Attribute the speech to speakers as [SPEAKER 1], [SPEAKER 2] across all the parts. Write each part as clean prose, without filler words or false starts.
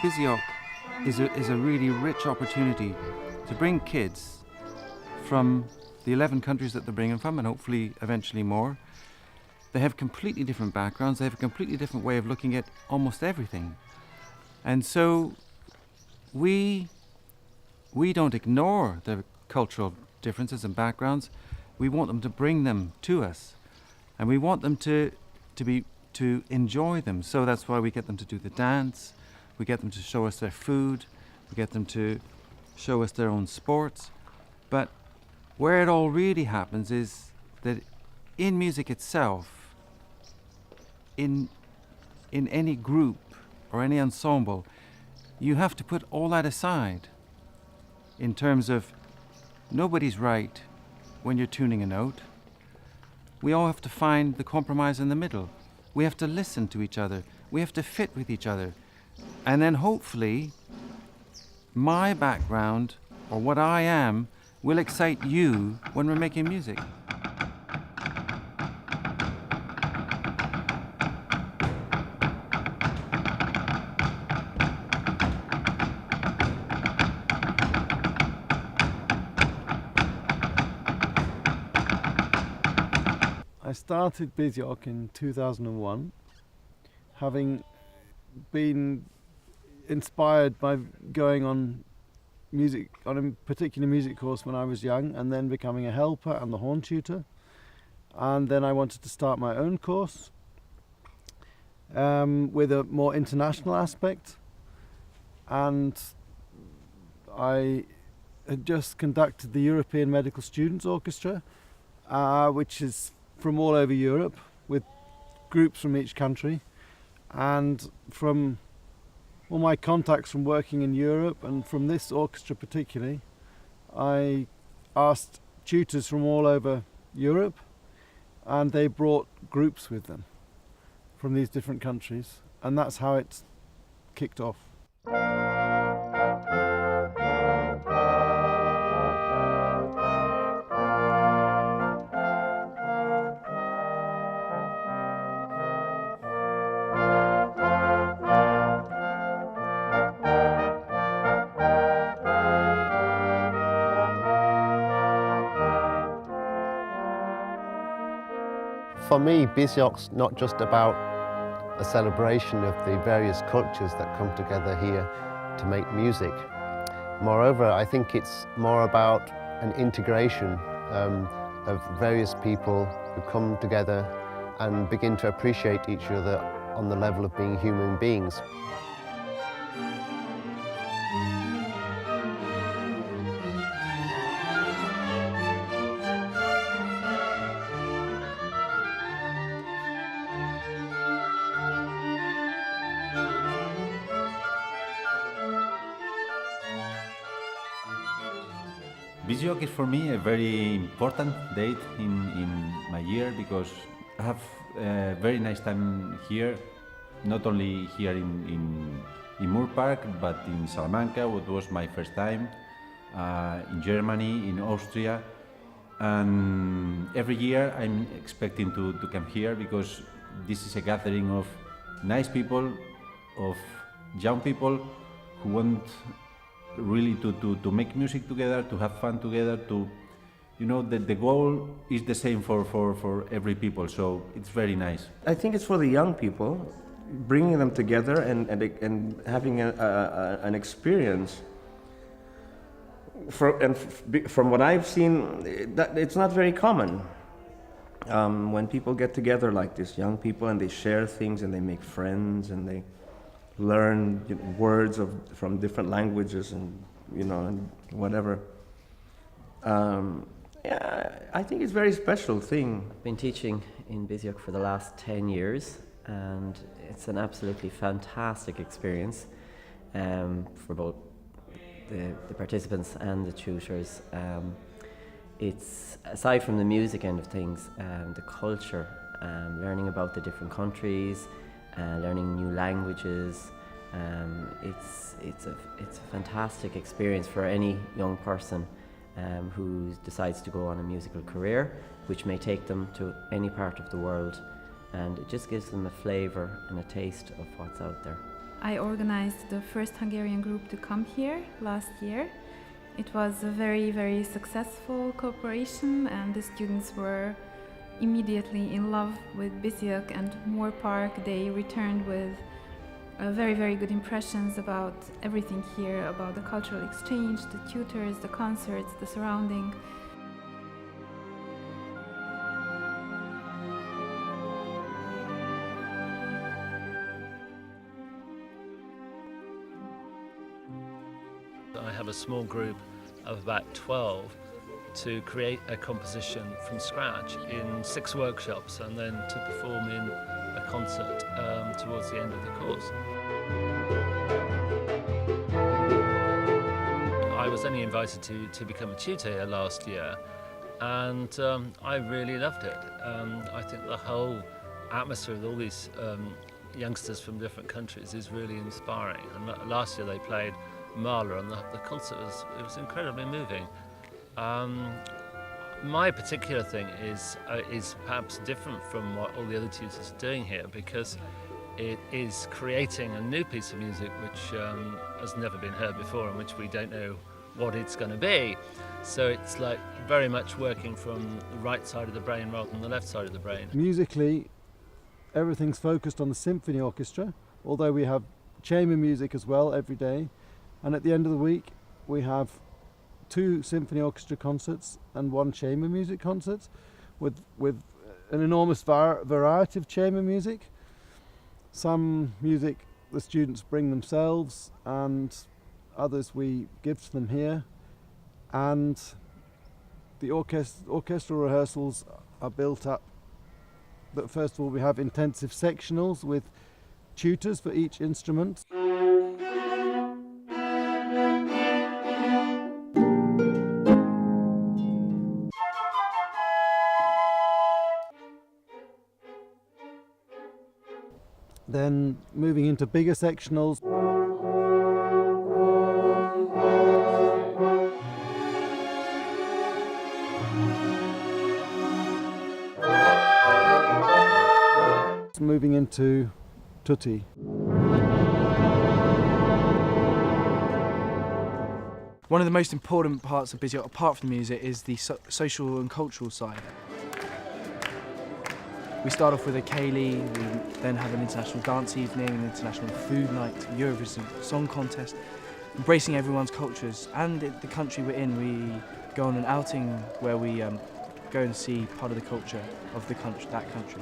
[SPEAKER 1] BISYOC is a really rich opportunity to bring kids from the 11 countries that they're bringing from, and hopefully eventually more. They have completely different backgrounds, they have a completely different way of looking at almost everything. And so we don't ignore their cultural differences and backgrounds. We want them to bring them to us, and we want them to enjoy them. So that's why we get them to do the dance, we get them to show us their food, we get them to show us their own sports. But where it all really happens is that in music itself, in any group or any ensemble, you have to put all that aside in terms of nobody's right when you're tuning a note. We all have to find the compromise in the middle. We have to listen to each other. We have to fit with each other. And then hopefully my background or what I am will excite you when we're making music.
[SPEAKER 2] I started BISYOC in 2001, having been inspired by going on a particular music course when I was young, and then becoming a helper and the horn tutor. And then I wanted to start my own course with a more international aspect. And I had just conducted the European Medical Students Orchestra, which is from all over Europe, with groups from each country. And from all my contacts from working in Europe and from this orchestra particularly, I asked tutors from all over Europe, and they brought groups with them from these different countries, and that's how it kicked off.
[SPEAKER 3] For me, BISYOC's not just about a celebration of the various cultures that come together here to make music. Moreover, I think it's more about an integration of various people who come together and begin to appreciate each other on the level of being human beings.
[SPEAKER 4] BISYOC is for me a very important date in my year, because I have a very nice time here, not only here in Moor Park, but in Salamanca, what was my first time, in Germany, in Austria. And every year I'm expecting to come here, because this is a gathering of nice people, of young people who want really to make music together, to have fun together, the goal is the same for every people, so it's very nice.
[SPEAKER 5] I think it's for the young people, bringing them together and having an experience. From what I've seen, that it's not very common. When people get together like this, young people, and they share things and they make friends and they learn words from different languages and whatever. I think it's a very special thing.
[SPEAKER 6] I've been teaching in BISYOC for the last 10 years, and it's an absolutely fantastic experience for both the participants and the tutors. It's, aside from the music end of things, the culture, learning about the different countries, learning new languages. It's a fantastic experience for any young person who decides to go on a musical career, which may take them to any part of the world, and it just gives them a flavour and a taste of what's out there.
[SPEAKER 7] I organized the first Hungarian group to come here last year. It was a very, very successful cooperation, and the students were immediately in love with BISYOC and Moor Park. They returned with very, very good impressions about everything here, about the cultural exchange, the tutors, the concerts, the surrounding.
[SPEAKER 8] I have a small group of about 12 to create a composition from scratch in 6 workshops and then to perform in a concert towards the end of the course. I was only invited to become a tutor here last year, and I really loved it. I think the whole atmosphere with all these youngsters from different countries is really inspiring. And last year they played Mahler, and the concert was incredibly moving. My particular thing is perhaps different from what all the other tutors are doing here, because it is creating a new piece of music which has never been heard before and which we don't know what it's going to be. So it's like very much working from the right side of the brain rather than the left side of the brain.
[SPEAKER 2] Musically, everything's focused on the symphony orchestra, although we have chamber music as well every day. And at the end of the week, we have 2 symphony orchestra concerts and 1 chamber music concert with an enormous variety of chamber music. Some music the students bring themselves, and others we give to them here. And the orchestral rehearsals are built up. But first of all, we have intensive sectionals with tutors for each instrument. Then moving into bigger sectionals. Moving into tutti.
[SPEAKER 9] One of the most important parts of BISYOC, apart from the music, is the social and cultural side. We start off with a ceilidh, we then have an international dance evening, an international food night, Eurovision Song Contest, embracing everyone's cultures. And the country we're in, we go on an outing where we go and see part of the culture of the country, that country.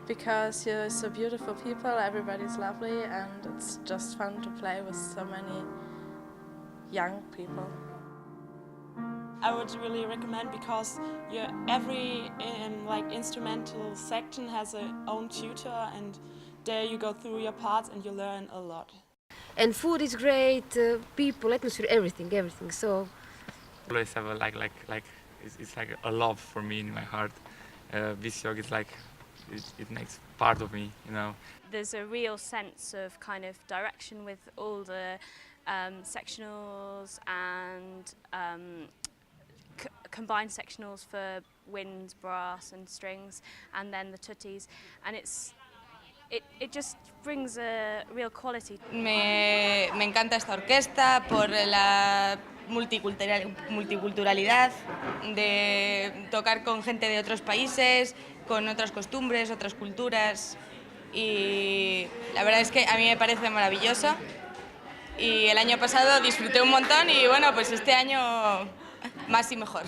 [SPEAKER 10] Because you're so beautiful people, everybody's lovely, and it's just fun to play with so many young people.
[SPEAKER 11] I would really recommend, because every instrumental section has its own tutor, and there you go through your parts and you learn a lot.
[SPEAKER 12] And food is great, people, atmosphere, everything. So
[SPEAKER 13] always have it's like a love for me in my heart. BISYOC is like it makes part of me, you know.
[SPEAKER 14] There's a real sense of kind of direction with all the sectionals and combined sectionals for winds, brass and strings, and then the tuttis, and it just brings a real quality.
[SPEAKER 15] Me encanta esta orquesta por la multiculturalidad, de tocar con gente de otros países, con otras costumbres, otras culturas, y la verdad es que a mí me parece maravilloso, y el año pasado disfruté un montón y bueno, pues este año más y mejor.